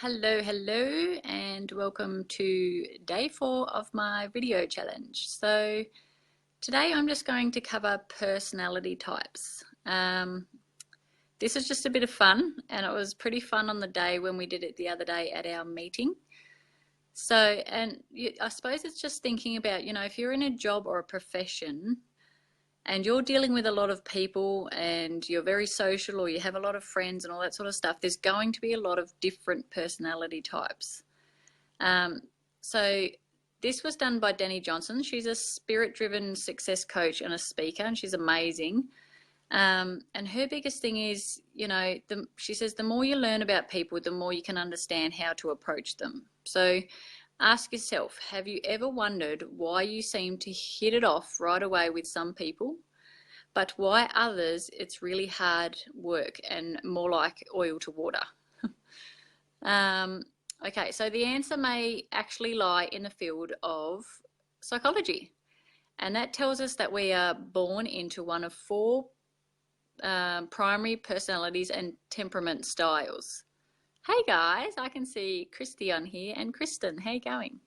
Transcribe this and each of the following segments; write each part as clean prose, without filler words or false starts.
Hello, and welcome to day 4 of my video challenge. So today I'm just going to cover personality types. This is just a bit of fun, and it was pretty fun on the day when we did it the other day at our meeting. So, I suppose it's just thinking about, if you're in a job or a profession and you're dealing with a lot of people and you're very social or you have a lot of friends and all that sort of stuff, there's going to be a lot of different personality types. So this was done by Dani Johnson. She's a spirit-driven success coach and a speaker, and she's amazing. And her biggest thing is, she says the more you learn about people, the more you can understand how to approach them. So ask yourself, have you ever wondered why you seem to hit it off right away with some people, but why others it's really hard work and more like oil to water? Okay, so the answer may actually lie in the field of psychology. And that tells us that we are born into one of 4 primary personalities and temperament styles. Hey guys, I can see Christy on here and Kristen. How you going?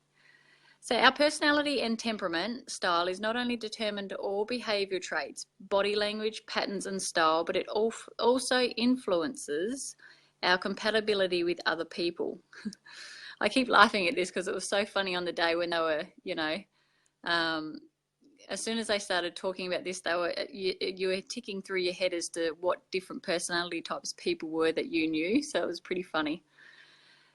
So our personality and temperament style is not only determined to all behaviour traits, body language, patterns and style, but it also influences our compatibility with other people. I keep laughing at this because it was so funny on the day when they were, as soon as they started talking about this, you were ticking through your head as to what different personality types people were that you knew. So it was pretty funny.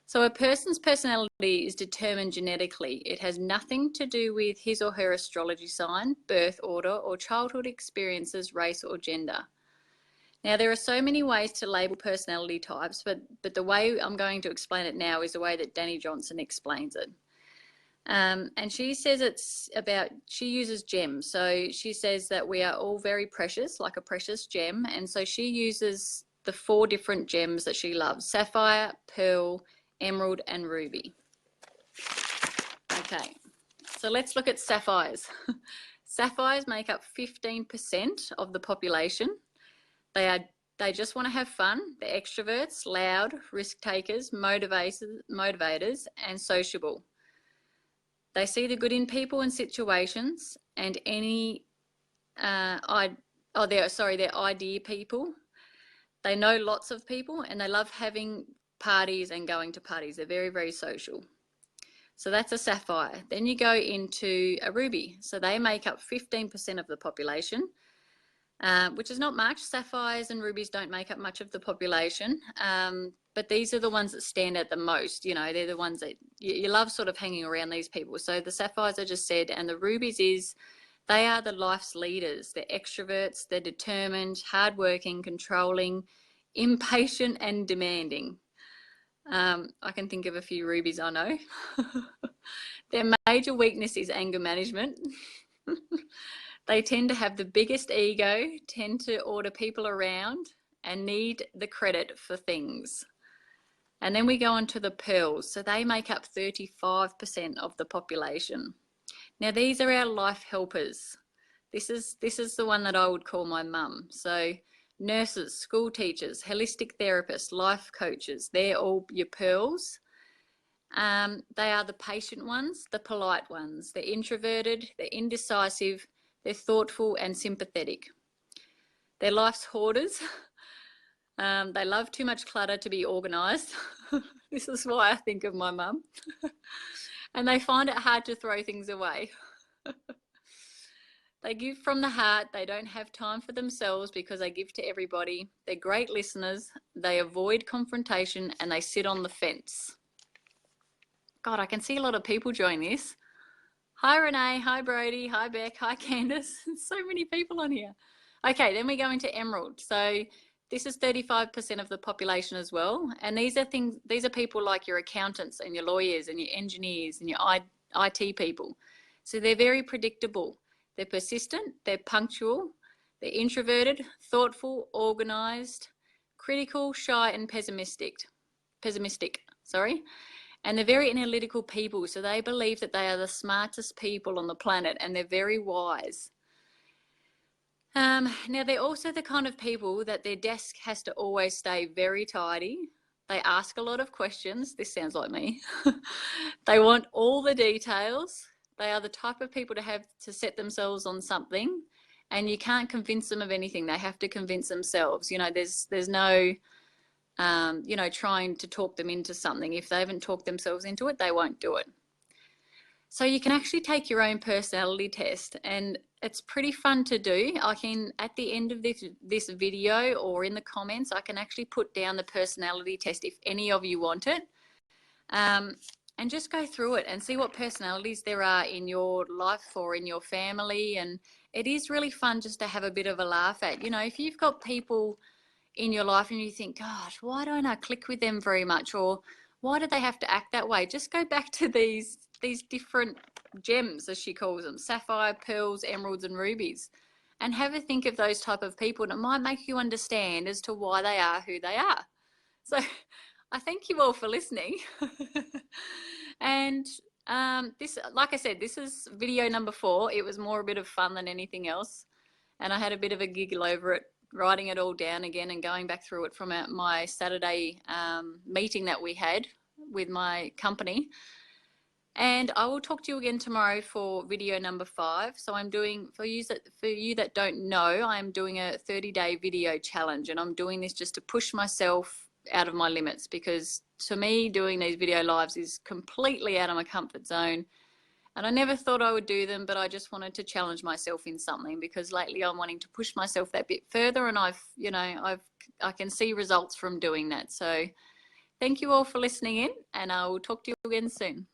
So a person's personality is determined genetically. It has nothing to do with his or her astrology sign, birth order, or childhood experiences, race or gender. Now, there are so many ways to label personality types, but the way I'm going to explain it now is the way that Dani Johnson explains it. And she says she uses gems. So she says that we are all very precious, like a precious gem. And so she uses the 4 different gems that she loves: sapphire, pearl, emerald, and ruby. Okay, so let's look at sapphires. Sapphires make up 15% of the population. They just want to have fun. They're extroverts, loud, risk takers, motivators, and sociable. They see the good in people and situations, and they're idea people. They know lots of people, and they love having parties and going to parties. They're very, very social. So that's a sapphire. Then you go into a ruby. So they make up 15% of the population, which is not much. Sapphires and rubies don't make up much of the population, but these are the ones that stand out the most. They're the ones that you love sort of hanging around these people. So the sapphires I just said, and the rubies they are the life's leaders. They're extroverts, they're determined, hardworking, controlling, impatient and demanding. I can think of a few rubies I know. Their major weakness is anger management. They tend to have the biggest ego, tend to order people around, and need the credit for things. And then we go on to the pearls. So they make up 35% of the population. Now these are our life helpers. This is the one that I would call my mum. So nurses, school teachers, holistic therapists, life coaches, they're all your pearls. They are the patient ones, the polite ones. They're introverted, they're indecisive, they're thoughtful and sympathetic. They're life's hoarders. They love too much clutter to be organised. This is why I think of my mum. And they find it hard to throw things away. They give from the heart. They don't have time for themselves because they give to everybody. They're great listeners. They avoid confrontation and they sit on the fence. God, I can see a lot of people join this. Hi, Renee. Hi, Brody. Hi, Beck. Hi, Candace. So many people on here. Okay, then we go into emerald. So this is 35% of the population as well. And these are people like your accountants and your lawyers and your engineers and your IT people. So they're very predictable. They're persistent, they're punctual, they're introverted, thoughtful, organised, critical, shy and pessimistic. And they're very analytical people. So they believe that they are the smartest people on the planet and they're very wise. Now, they're also the kind of people that their desk has to always stay very tidy, They ask a lot of questions. This sounds like me. They want all the details. They are the type of people to have to set themselves on something, and you can't convince them of anything. They have to convince themselves. You know, there's no, you know, trying to talk them into something. If they haven't talked themselves into it, they won't do it. So you can actually take your own personality test, and it's pretty fun to do. I can, at the end of this video or in the comments, I can actually put down the personality test if any of you want it. And just go through it and see what personalities there are in your life or in your family. And it is really fun just to have a bit of a laugh at. You know, if you've got people in your life and you think, gosh, why don't I click with them very much? Or why do they have to act that way? Just go back to these different gems, as she calls them, sapphire, pearls, emeralds, and rubies, and have a think of those type of people. And it might make you understand as to why they are who they are. So I thank you all for listening. And this, like I said, this is video number 4. It was more a bit of fun than anything else. And I had a bit of a giggle over it, writing it all down again and going back through it from my Saturday meeting that we had with my company. And I will talk to you again tomorrow for video number 5. So I'm doing, for you that don't know, I'm doing a 30-day video challenge, and I'm doing this just to push myself out of my limits, because to me doing these video lives is completely out of my comfort zone, and I never thought I would do them, but I just wanted to challenge myself in something, because lately I'm wanting to push myself that bit further, and I can see results from doing that. So thank you all for listening in, and I will talk to you again soon.